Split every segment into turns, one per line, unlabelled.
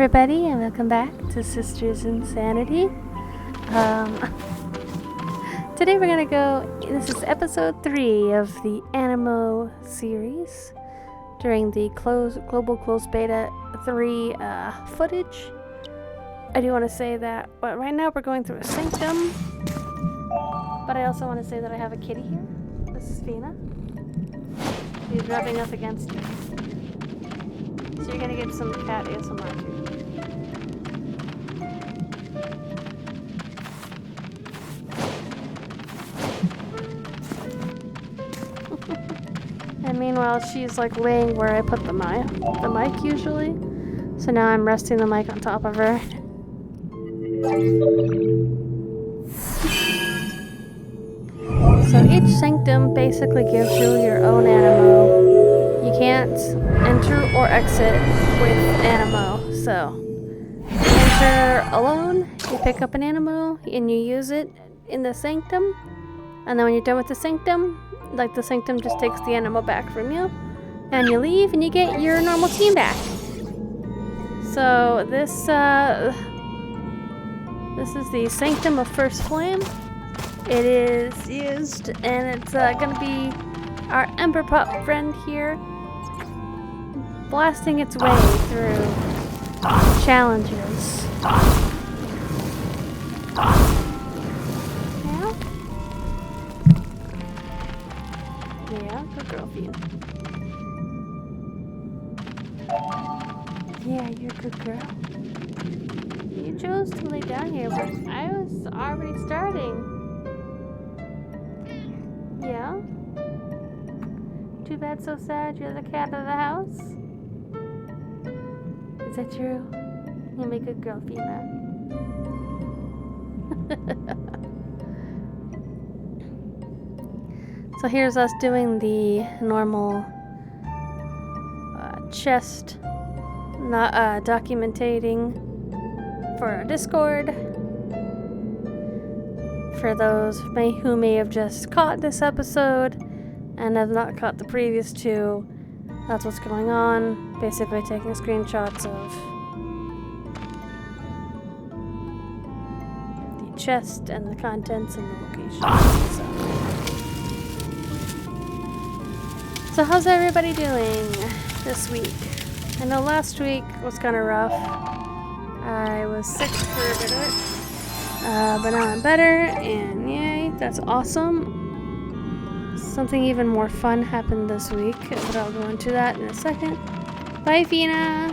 everybody, and welcome back to Sisters Insanity. Today we're gonna this is episode 3 of the Aniimo series during the Global Closed Beta 3 footage. I do want to say that right now we're going through a sanctum, but I also want to say that I have a kitty here. This is Vina. She's rubbing up against me. So you're gonna get some cat ASMR too. And meanwhile, she's like laying where I put the mic usually. So now I'm resting the mic on top of her. So each sanctum basically gives you your own Aniimo. You can't enter or exit with Aniimo. So you enter alone, you pick up an Aniimo and you use it in the sanctum. And then when you're done with the sanctum, like the sanctum just takes the Aniimo back from you, and you leave and you get your normal team back. So this is the Sanctum of First Flame. It is used, and it's gonna be our Ember Pup friend here, blasting its way through challenges. Yeah, good girl, Fiona. Yeah, you're a good girl. You chose to lay down here, but I was already starting. Yeah? Too bad, so sad, you're the cat of the house? Is that true? You're a good girl, Fiona. So here's us doing the normal chest documentating for our Discord. For those who may have just caught this episode and have not caught the previous two, that's what's going on. Basically taking screenshots of the chest and the contents and the location. So how's everybody doing this week? I know last week was kind of rough. I was sick for a bit of it. But now I'm better, and yay, that's awesome. Something even more fun happened this week, but I'll go into that in a second. Bye, Vina!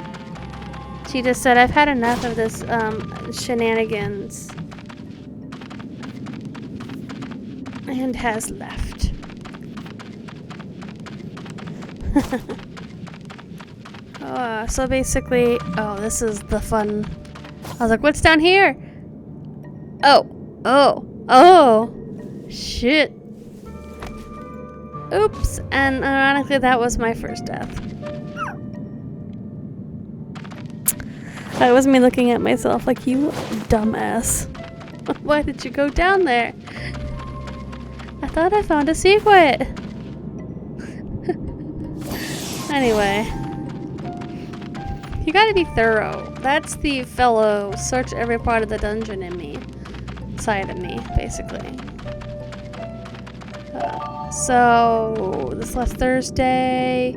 She just said, I've had enough of this shenanigans. And has left. So basically, this is the fun. I was like, what's down here? Oh, shit. Oops, and ironically that was my first death. That was me looking at myself like, you dumbass. Why did you go down there? I thought I found a secret. Anyway. You gotta be thorough. That's the fellow search every part of the dungeon in me. Side of me, basically. So this last Thursday,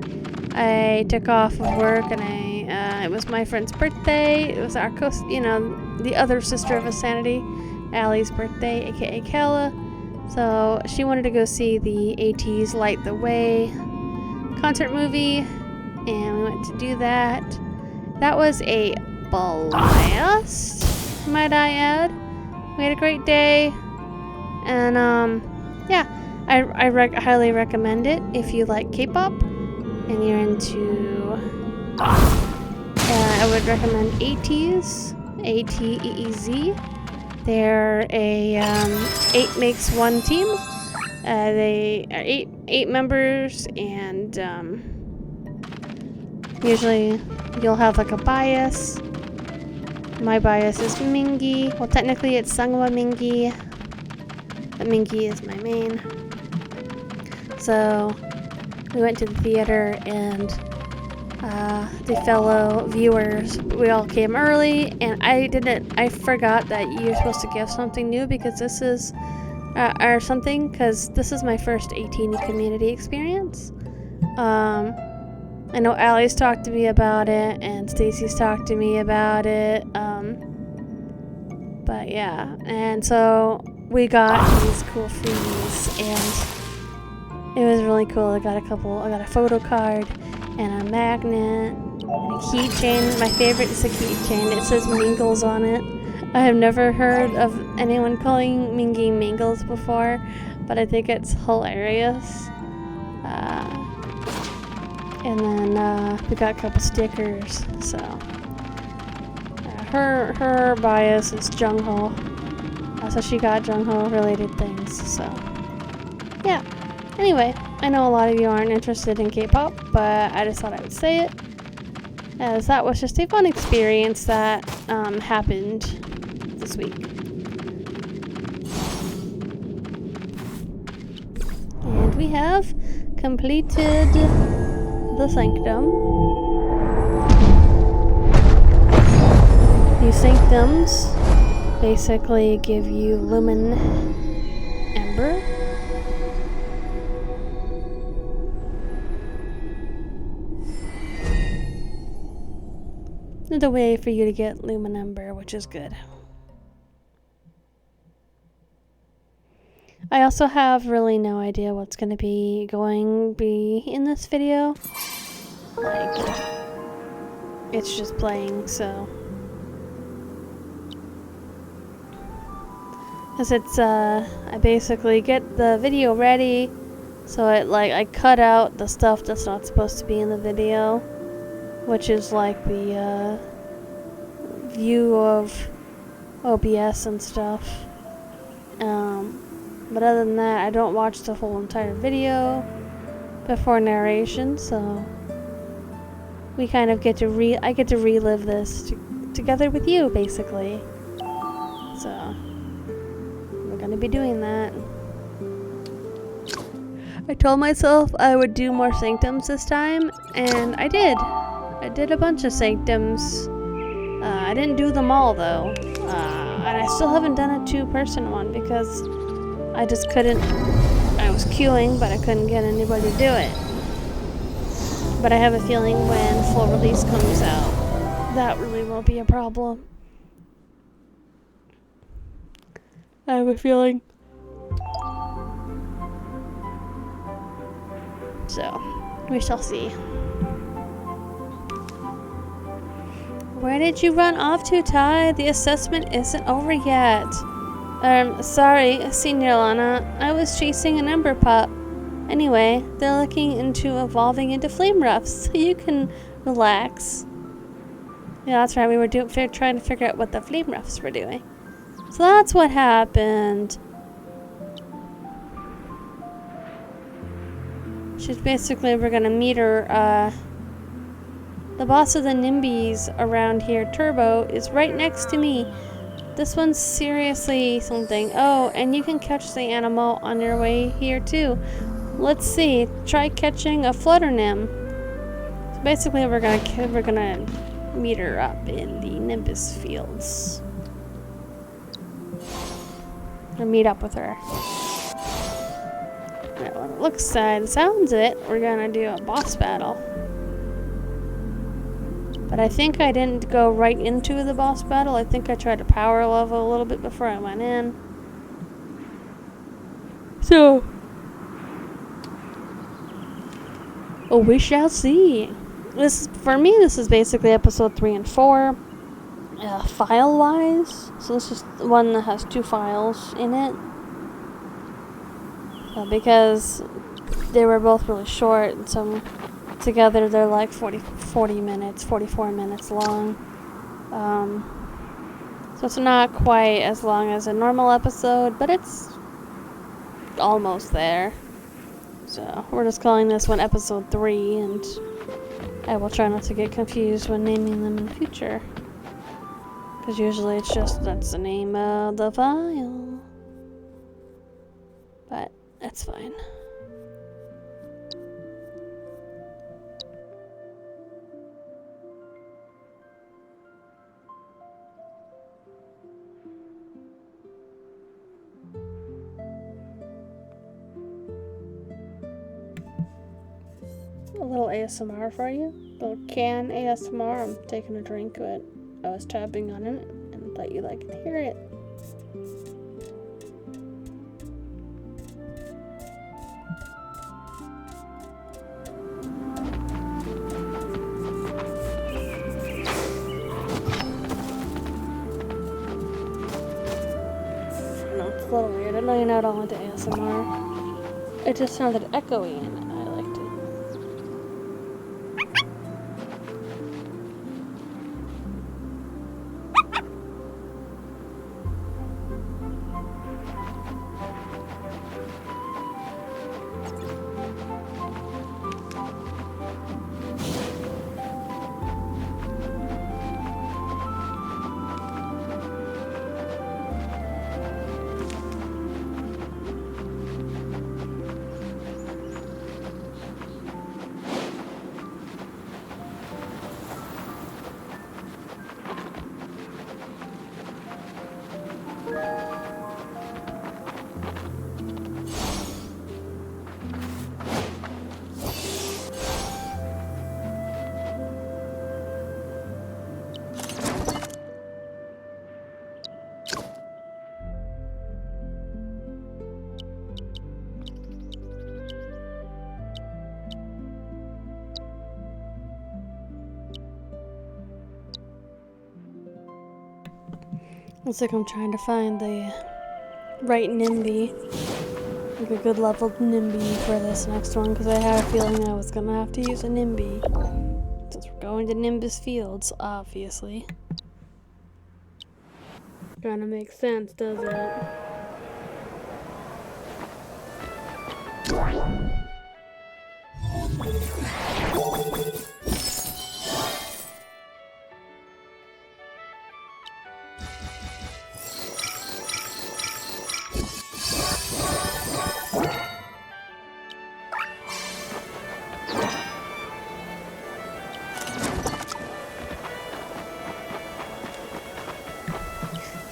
I took off of work, and it was my friend's birthday. It was the other sister of Insanity, Allie's birthday, aka Kayla. So she wanted to go see the AT's Light the Way concert movie, and we went to do that. That was a blast, might I add. We had a great day, and yeah, I highly recommend it if you like K-pop and you're into. I would recommend ATEEZ, ATEEZ. They're a 8 makes 1 team. They are eight members, and usually you'll have like a bias. My bias is Mingi. Well, technically it's Sungwa Mingi, but Mingi is my main. So we went to the theater, and the fellow viewers. We all came early, and I forgot that you're supposed to give something new because this is, or something, because this is my first 18 community experience. I know Allie's talked to me about it, and Stacy's talked to me about it, but yeah, and so we got these cool freebies, and it was really cool. I got a photo card, and a magnet, and a keychain. My favorite is a keychain. It says Mingles on it. I have never heard of anyone calling Mingy Mingles before, but I think it's hilarious. And then we got a couple stickers. So her bias is Jungho, so she got Jungho related things. So yeah. Anyway, I know a lot of you aren't interested in K-pop, but I just thought I would say it, as that was just a fun experience that happened this week. And we have completed the sanctum. These sanctums basically give you lumen ember. There's a way for you to get lumen ember, which is good. I also have really no idea what's going to be in this video. Like, it's just playing, so. Because it's, I basically get the video ready, so I cut out the stuff that's not supposed to be in the video, which is like the, view of OBS and stuff. But other than that, I don't watch the whole entire video before narration, so we kind of get to I get to relive this together with you, basically. So we're gonna be doing that. I told myself I would do more sanctums this time, and I did. I did a bunch of sanctums. I didn't do them all though, and I still haven't done a 2-person one because I just couldn't. I was queuing, but I couldn't get anybody to do it. But I have a feeling when full release comes out, that really won't be a problem. I have a feeling. So, we shall see. Where did you run off to, Ty? The assessment isn't over yet. Sorry, Senior Lana. I was chasing an ember pup. Anyway, they're looking into evolving into flame roughs, so you can relax. Yeah, that's right. We were trying to figure out what the flame roughs were doing. So that's what happened. She's basically, we're gonna meet her, the boss of the Nimbis around here, Turbo, is right next to me. This one's seriously something. Oh, and you can catch the animal on your way here too. Let's see. Try catching a flutter nim. So basically, we're gonna meet her up in the Nimbus fields. Or meet up with her. Well, it looks like, sounds it, we're gonna do a boss battle. But I think I didn't go right into the boss battle. I think I tried to power level a little bit before I went in. So, we shall see. For me, this is basically episode 3 and 4. File-wise, so this is the one that has 2 files in it. Because they were both really short, so together they're like 40 minutes, 44 minutes long. So it's not quite as long as a normal episode, but it's almost there. So we're just calling this one episode 3, and I will try not to get confused when naming them in the future. Because usually it's just, that's the name of the file. But that's fine. little ASMR for you. A little can ASMR. I'm taking a drink, but I was tapping on it and thought you'd like to hear it. It's a little weird. I know you're not all into ASMR. It just sounded echoey and I liked it. Looks like I'm trying to find the right Nimbi, like a good leveled Nimbi for this next one, because I had a feeling I was gonna have to use a Nimbi, since we're going to Nimbus Fields, obviously. Kinda makes sense, does it?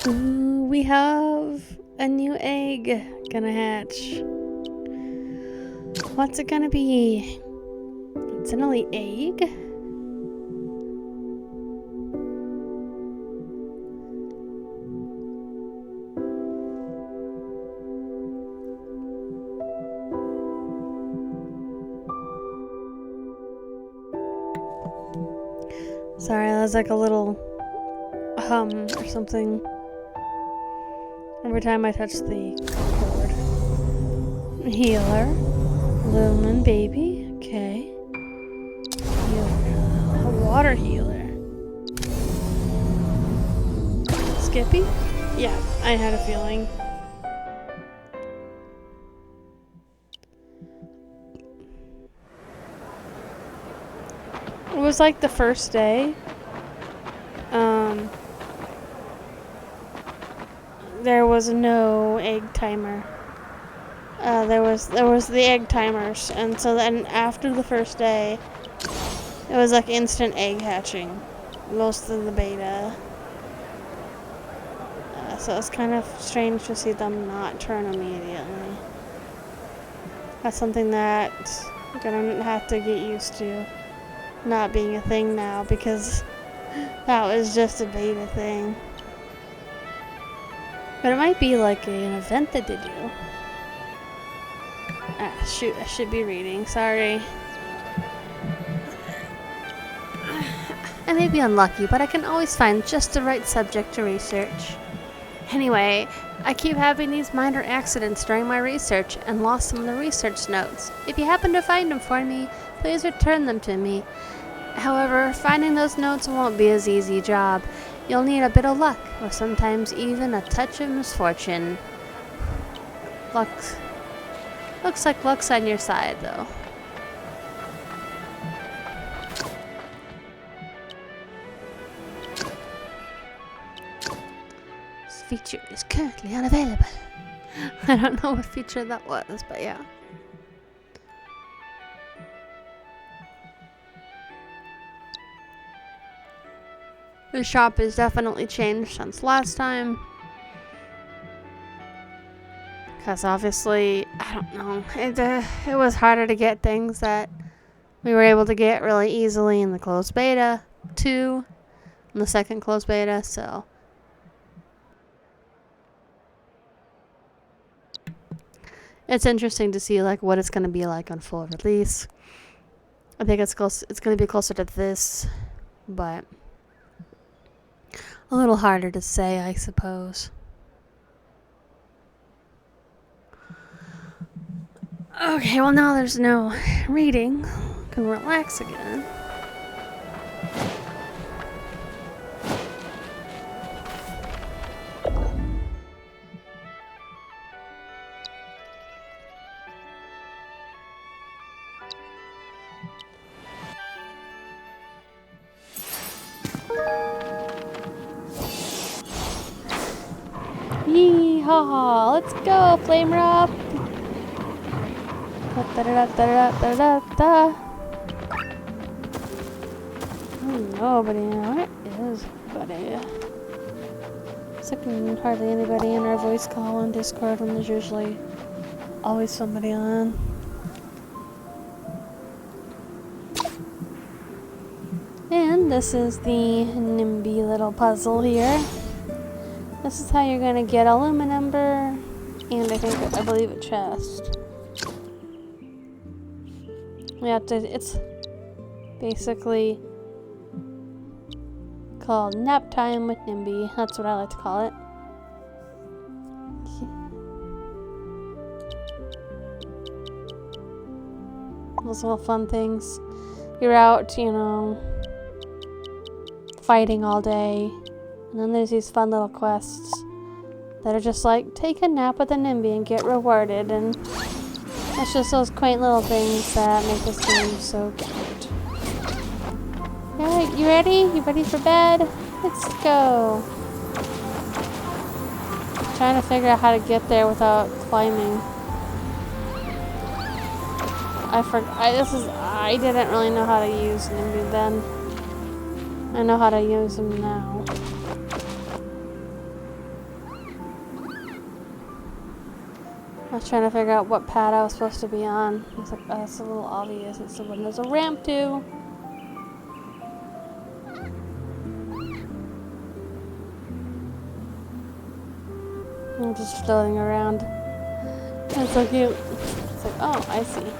Ooh, we have a new egg gonna hatch. What's it gonna be? It's an early egg? Sorry, that was like a little hum or something every time I touch the cord. Healer. Lumen baby. Okay. Healer. A water healer. Skippy? Yeah, I had a feeling. It was like the first day. There was no egg timer. There was the egg timers, and so then after the first day, it was like instant egg hatching, most of the beta. So it's kind of strange to see them not turn immediately. That's something that I'm gonna have to get used to, not being a thing now, because that was just a beta thing. But it might be like an event that they do. Ah, shoot, I should be reading, sorry. I may be unlucky, but I can always find just the right subject to research. Anyway, I keep having these minor accidents during my research and lost some of the research notes. If you happen to find them for me, please return them to me. However, finding those notes won't be an easy job. You'll need a bit of luck, or sometimes even a touch of misfortune. Looks like luck's on your side, though. This feature is currently unavailable. I don't know what feature that was, but yeah. The shop has definitely changed since last time. Because obviously, I don't know, it was harder to get things that We were able to get really easily in the closed beta 2, in the second closed beta, so it's interesting to see like what it's going to be like on full release. I think it's close. It's going to be closer to this, but a little harder to say, I suppose. Okay, well now there's no reading. Can relax again. Yee-haw! Let's go, Flamer up! Da-da-da-da-da-da-da-da. Nobody. Where is buddy? It's like hardly anybody in our voice call on Discord when there's usually always somebody on. And this is the Nimbi little puzzle here. This is how you're gonna get a Luma number and I believe a chest. We have to, it's basically called nap time with Nimbi. That's what I like to call it. Those little fun things. You're out, you know, fighting all day. And then there's these fun little quests that are just like, take a nap with a Nimbi and get rewarded. And it's just those quaint little things that make this game so cute. Alright, you ready? You ready for bed? Let's go. Trying to figure out how to get there without climbing. I didn't really know how to use Nimbi then. I know how to use him now. I was trying to figure out what pad I was supposed to be on. I was like, oh, that's a little obvious. It's the one there's a ramp to. I'm just floating around. That's so cute. It's like, oh, I see.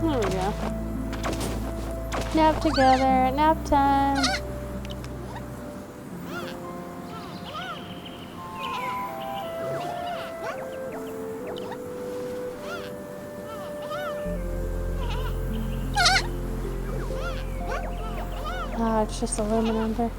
There we go. Nap together, nap time. Oh, it's just a Luma number.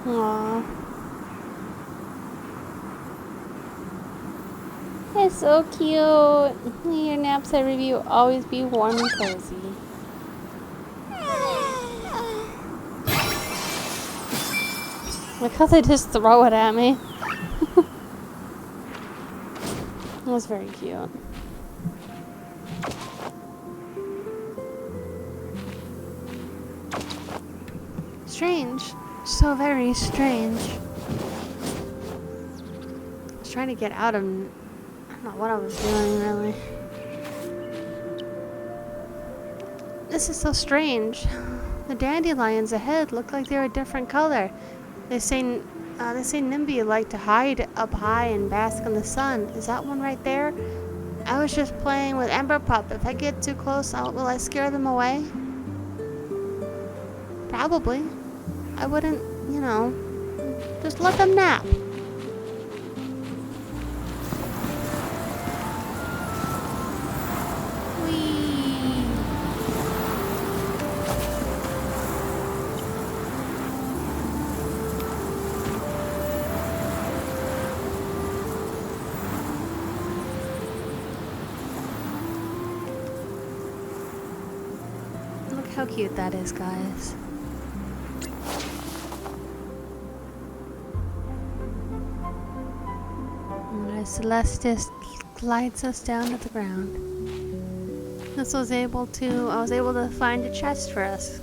Aww. It's so cute. May your naps I review always be warm and cozy. Look how they just throw it at me. That was very cute. Strange. So very strange. I was trying to get out of... I don't know what I was doing, really. This is so strange. The dandelions ahead look like they're a different color. They say Nimbi like to hide up high and bask in the sun. Is that one right there? I was just playing with Ember Pup. If I get too close, will I scare them away? Probably. I wouldn't, you know, just let them nap. Whee! Look how cute that is, guys. as Celestis glides us down to the ground. I was able to find a chest for us.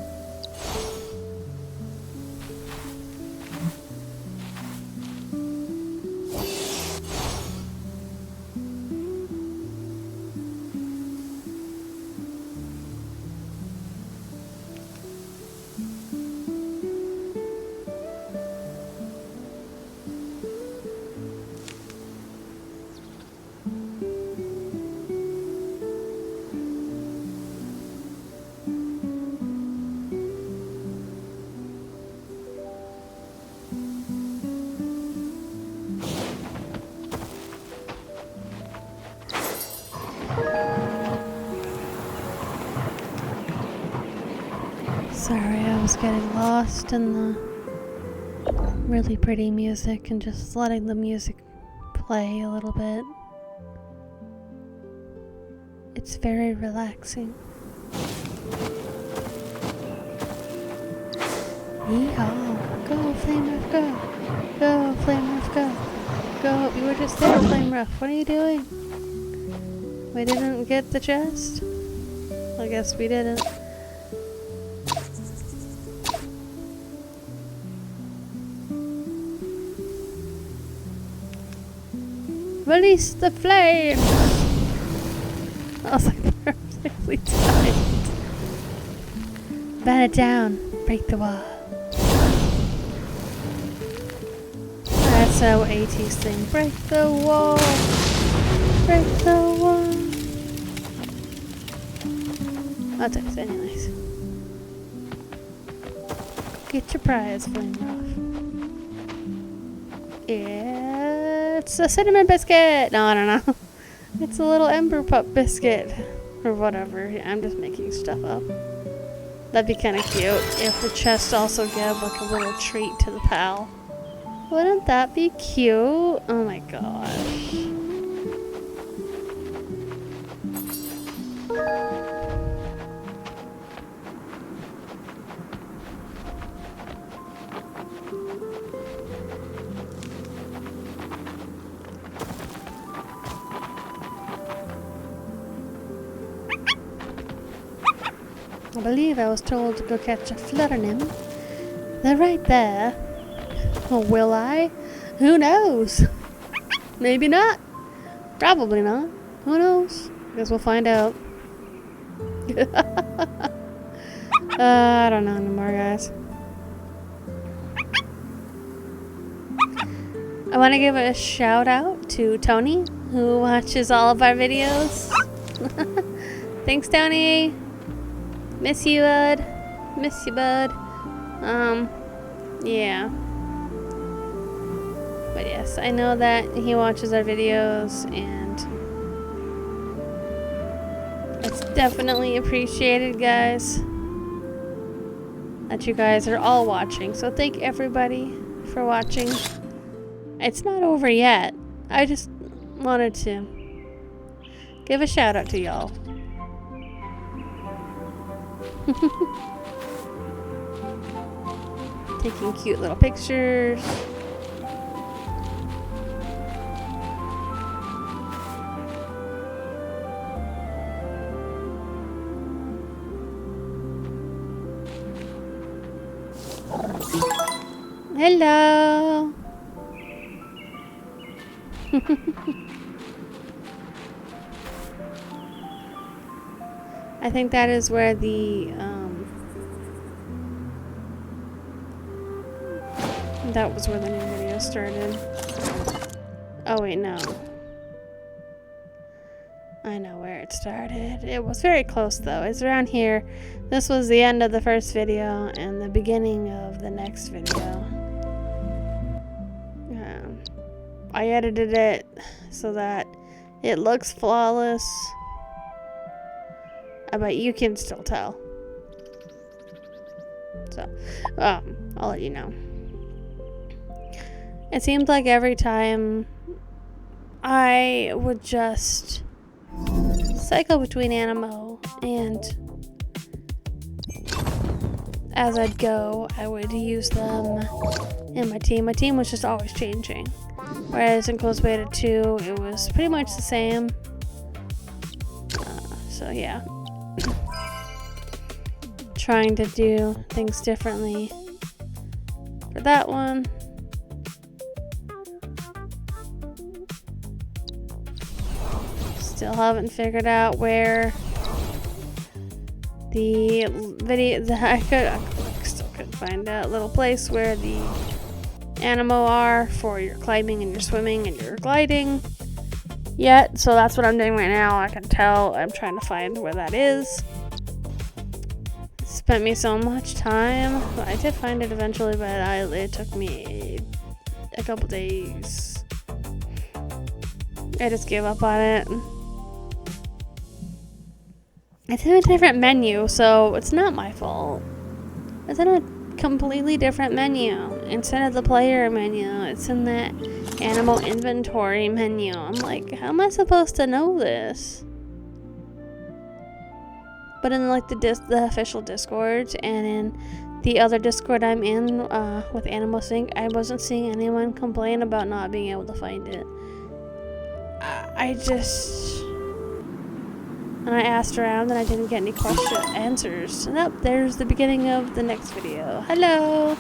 Sorry, I was getting lost in the really pretty music and just letting the music play a little bit. It's very relaxing. Yeehaw! Go, Flame Ruff, go! Go, Flame Ruff, go! Go! You were just there, Flame Ruff. What are you doing? We didn't get the chest? I guess we didn't. Release the flame! I was like perfectly timed. Bat it down. Break the wall. That's how AT's thing. Break the wall. Break the wall. I'll take it anyways. Get your prize, Flame Ruff. Yeah, it's a cinnamon biscuit. No, I don't know. It's a little ember pup biscuit. Or whatever. I'm just making stuff up. That'd be kind of cute if the chest also gave like a little treat to the pal. Wouldn't that be cute? Oh my gosh. I believe I was told to go catch a flutter nymph. They're right there. Oh, will I? Who knows? Maybe not. Probably not. Who knows? Guess we'll find out. I don't know anymore, guys. I want to give a shout out to Tony, who watches all of our videos. Thanks, Tony. Miss you, bud. Miss you, bud. Yeah. But yes, I know that he watches our videos, and it's definitely appreciated, guys, that you guys are all watching. So thank everybody for watching. It's not over yet. I just wanted to give a shout out to y'all. Taking cute little pictures. Hello. I think that is where the that was where the new video started. Oh wait, no. I know where it started. It was very close though. It's around here. This was the end of the first video and the beginning of the next video. I edited it so that it looks flawless. I bet you can still tell. So, I'll let you know. It seemed like every time I would just cycle between Aniimo, and as I'd go, I would use them in my team. My team was just always changing. Whereas in Close Beta 2, it was pretty much the same. So yeah. Trying to do things differently for that one. Still haven't figured out where the video, I still couldn't find a little place where the Aniimo are for your climbing and your swimming and your gliding yet. So that's what I'm doing right now. I can tell I'm trying to find where that is. It spent me so much time. I did find it eventually, but it took me a couple days. I just gave up on it. It's in a different menu, so it's not my fault. It's in a completely different menu. Instead of the player menu, it's in the Aniimo inventory menu. I'm like, how am I supposed to know this? But in like the official Discord and in the other Discord I'm in with Aniimo Sync, I wasn't seeing anyone complain about not being able to find it. And I asked around and I didn't get any answers. Nope, there's the beginning of the next video. Hello!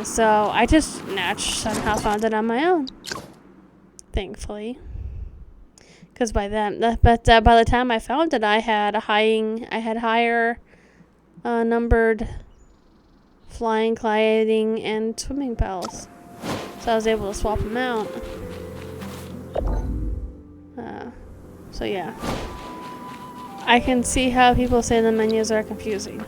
So I just somehow found it on my own. Thankfully. Because by the time I found it, I had higher numbered flying, gliding, and swimming pals. So I was able to swap them out. So yeah, I can see how people say the menus are confusing.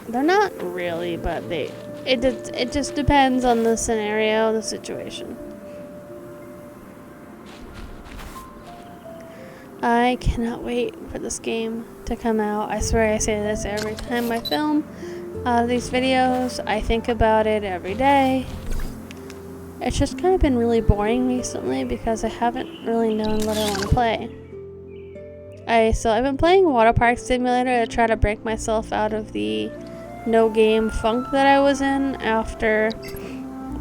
They're not really, but it just depends on the scenario, the situation. I cannot wait for this game to come out. I swear I say this every time I film these videos. I think about it every day. It's just kind of been really boring recently because I haven't really known what I want to play. I've been playing Water Park Simulator to try to break myself out of the no game funk that I was in after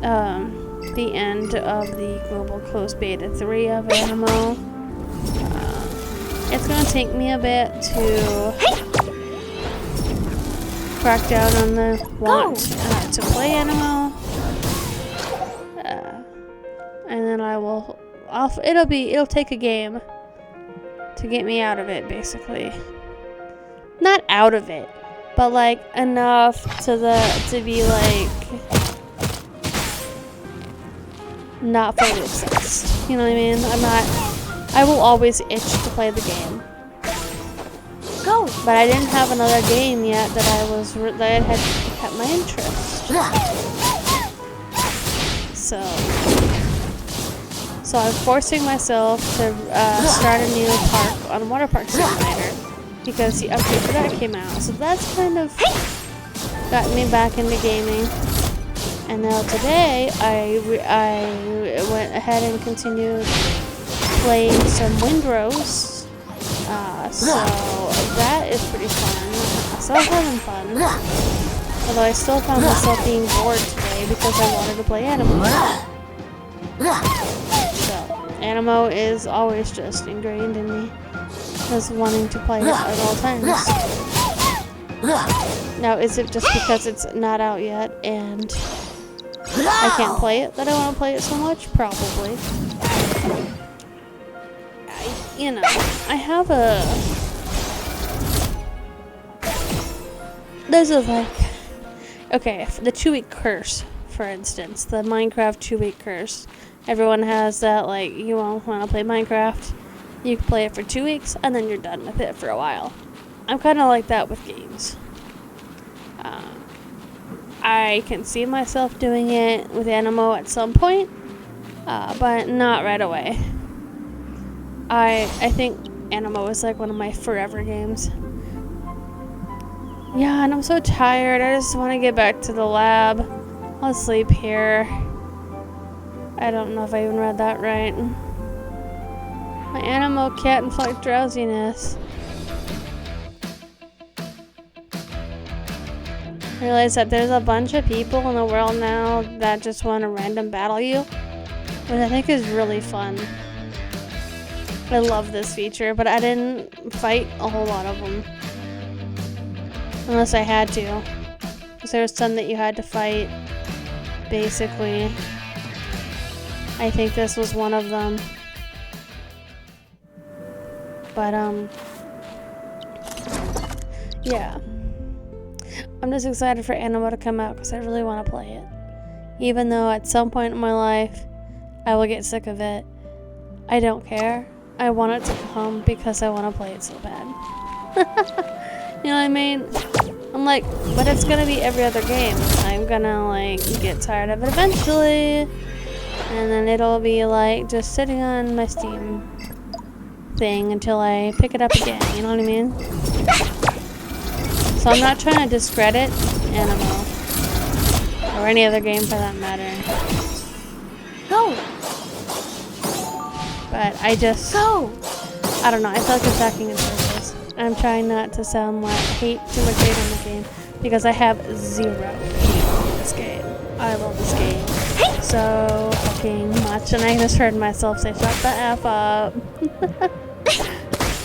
the end of the global closed beta 3 of Aniimo. It's gonna take me a bit to crack down on the want to play Aniimo. And then it'll take a game to get me out of it, basically. Not out of it, but like enough to be like not fully obsessed. You know what I mean? I will always itch to play the game. Go! But I didn't have another game yet that had kept my interest. So I'm forcing myself to start a new park on Water Park Simulator because the update for that came out. So that's kind of gotten me back into gaming. And now today I went ahead and continued playing some Windrose. So that is pretty fun. So I'm having fun. Although I still found myself being bored today because I wanted to play Aniimo. So, Aniimo is always just ingrained in me as wanting to play it at all times. Now, is it just because it's not out yet and I can't play it that I want to play it so much? Probably. I have this is like, okay, the 2-week curse, for instance, the Minecraft 2-week curse. Everyone has that, like, you won't want to play Minecraft, you can play it for 2 weeks, and then you're done with it for a while. I'm kind of like that with games. I can see myself doing it with Aniimo at some point, but not right away. I think Aniimo is like one of my forever games. Yeah, and I'm so tired. I just want to get back to the lab. I'll sleep here. I don't know if I even read that right. My Aniimo can't inflict drowsiness. realize that there's a bunch of people in the world now that just want to random battle you, which I think is really fun. I love this feature, but I didn't fight a whole lot of them. Unless I had to. Because there was some that you had to fight, basically. I think this was one of them. But, yeah. I'm just excited for Aniimo to come out because I really want to play it. Even though at some point in my life, I will get sick of it. I don't care. I want it to come because I want to play it so bad. You know what I mean? I'm like, but it's gonna be every other game. I'm gonna like get tired of it eventually. And then it'll be like just sitting on my Steam thing until I pick it up again. You know what I mean? So I'm not trying to discredit Aniimo. Or any other game for that matter.
Go!
But I just...
Go!
I don't know, I feel like attacking in circles. I'm trying not to sound like too much hate on the game. Because I have zero hate on this game. I love this game so fucking much. And I just heard myself say, shut the F up.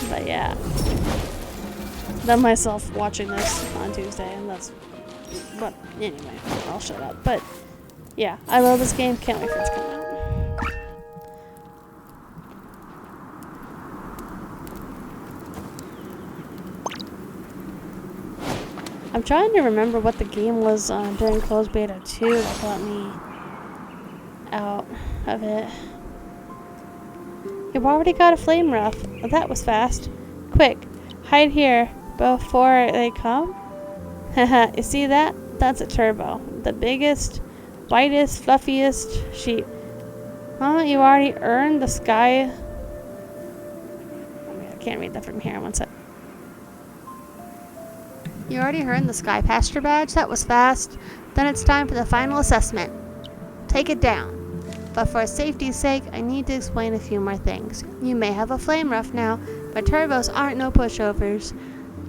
But yeah. Then myself watching this on Tuesday, and that's... But anyway, I'll shut up. But yeah, I love this game. Can't wait for it to come out. I'm trying to remember what the game was during closed beta 2 that got me out of it. You've already got a flame rough. Oh, that was fast. Quick, hide here before they come. Haha, you see that? That's a turbo. The biggest, whitest, fluffiest sheep. Huh? You already earned the sky... I can't read that from here. One sec. You already earned the Sky Pasture badge? That was fast. Then it's time for the final assessment. Take it down. But for safety's sake, I need to explain a few more things. You may have a flame rough now, but turbos aren't no pushovers.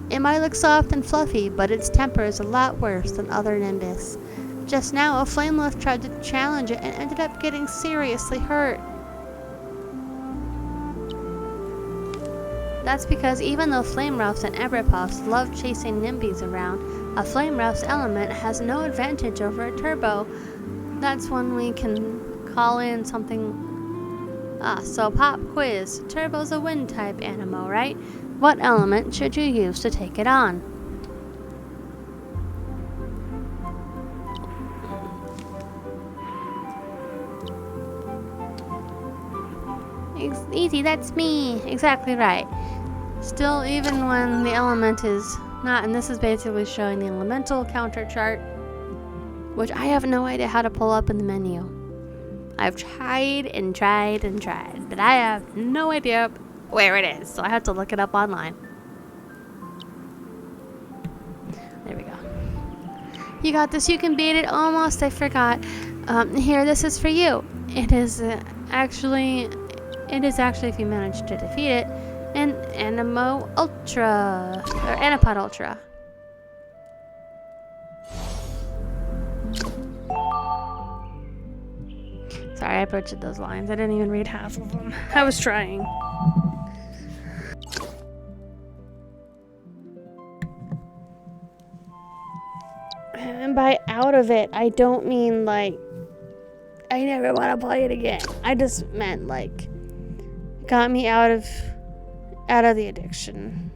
It might look soft and fluffy, but its temper is a lot worse than other Nimbus. Just now, a flame rough tried to challenge it and ended up getting seriously hurt. That's because even though flame roughs and ember puffs love chasing Nimbys around, a flame rough's element has no advantage over a turbo. That's when we can call in something... so pop quiz. Turbo's a wind type Aniimo, right? What element should you use to take it on? Easy, that's me. Exactly right. Still, even when the element is not, and this is basically showing the elemental counter chart, which I have no idea how to pull up in the menu. I've tried and tried and tried, but I have no idea where it is, so I have to look it up online. There we go. You got this, you can beat it. Almost, I forgot. Here, this is for you. It is actually, if you manage to defeat it, an Aniimo Ultra, or Anipod Ultra. Sorry, I butchered those lines. I didn't even read half of them. I was trying. And by out of it, I don't mean like I never want to play it again. I just meant like got me out of the addiction.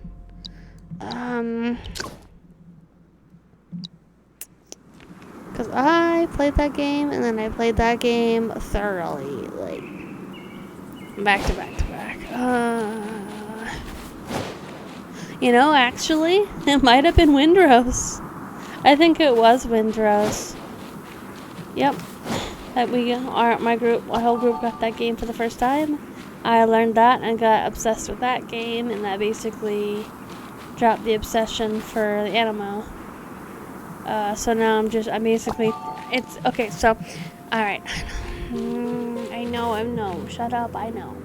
Because I played that game, and then I played that game thoroughly, like, back to back to back. You know, actually, it might have been Windrose. I think it was Windrose. Yep. That my whole group got that game for the first time. I learned that and got obsessed with that game, and that basically dropped the obsession for the Aniimo. So now I'm basically, it's, okay, so, alright. I know, shut up, I know.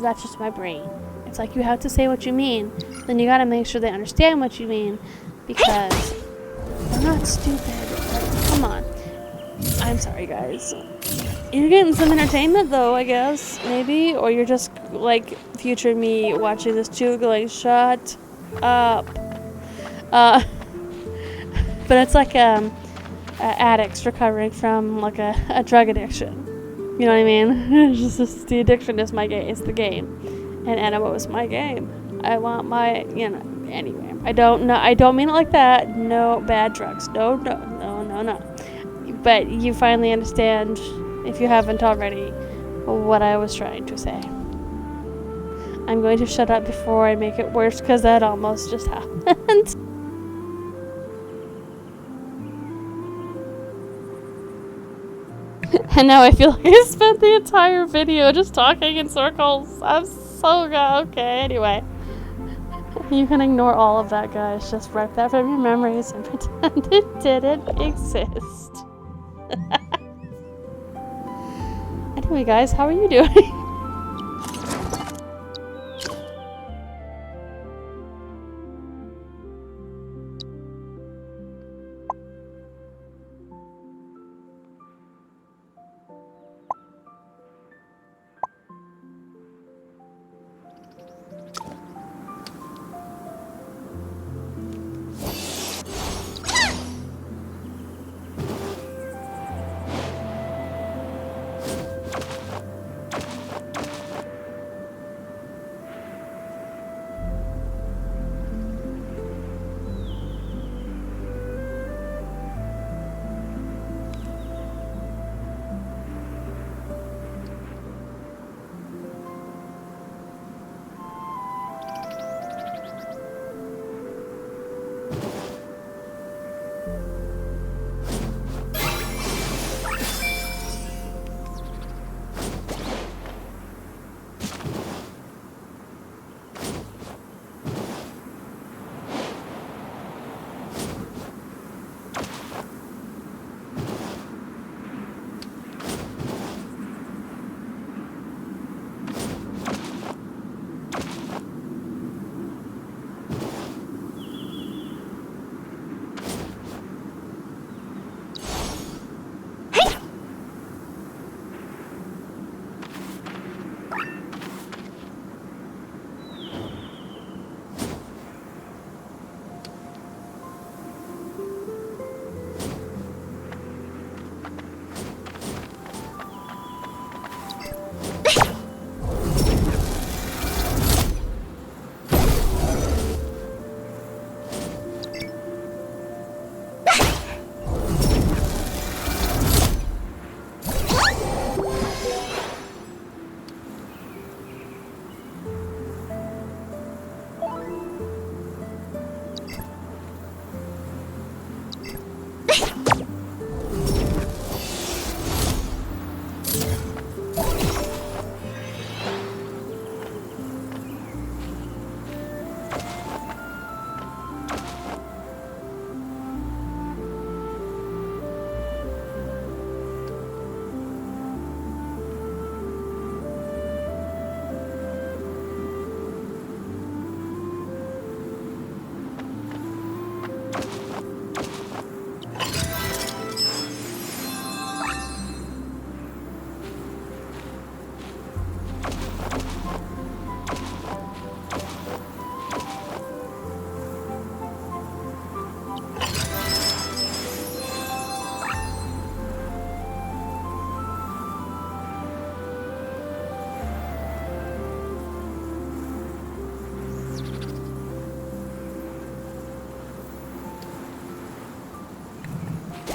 That's just my brain. It's like you have to say what you mean, then you gotta make sure they understand what you mean, because I'm not stupid. Like, come on. I'm sorry, guys. You're getting some entertainment, though, I guess. Maybe? Or you're just, like, future me watching this too, going, shut up. But it's like, addicts recovering from, like, a drug addiction. You know what I mean? It's just the addiction is my game. It's the game. And Aniimo is my game. I want my, you know, anyway. I don't mean it like that. No bad drugs. No. But you finally understand, if you haven't already, what I was trying to say. I'm going to shut up before I make it worse, because that almost just happened. And now I feel like I spent the entire video just talking in circles. I'm so okay, anyway. You can ignore all of that, guys. Just wipe that from your memories and pretend it didn't exist. Anyway, guys, how are you doing?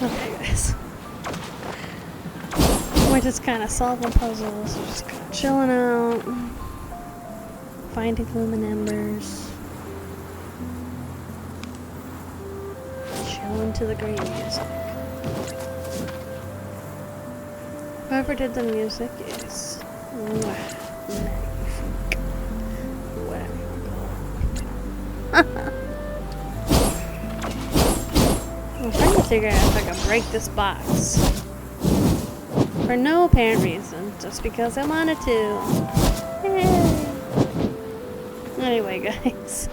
Okay, guys. We're just kind of solving puzzles. We're just kind of chilling out, finding lumen embers, chilling to the great music. Whoever did the music is magnifique. Whatever you want to call it. I'm trying to figure out if I can break this box. For no apparent reason, just because I wanted to. Yay. Anyway, guys.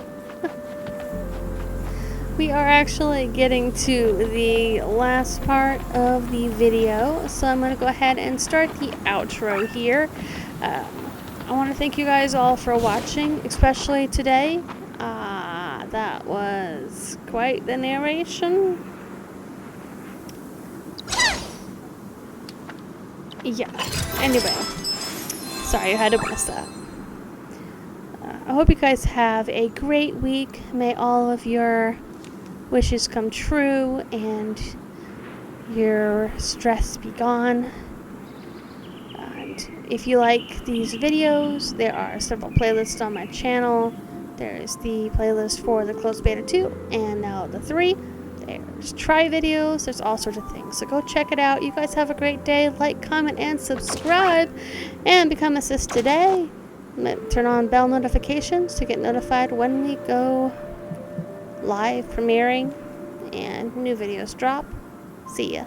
we are actually getting to the last part of the video, so I'm going to go ahead and start the outro here. I want to thank you guys all for watching, especially today. That was quite the narration. Yeah, anyway, sorry I had to miss that. I hope you guys have a great week. May all of your wishes come true and your stress be gone. And if you like these videos, there are several playlists on my channel. There's the playlist for the closed beta 2 and now the 3. There's try videos, there's all sorts of things. So go check it out. You guys have a great day. Like, comment, and subscribe. And become a sis today. Turn on bell notifications to get notified when we go live premiering and new videos drop. See ya.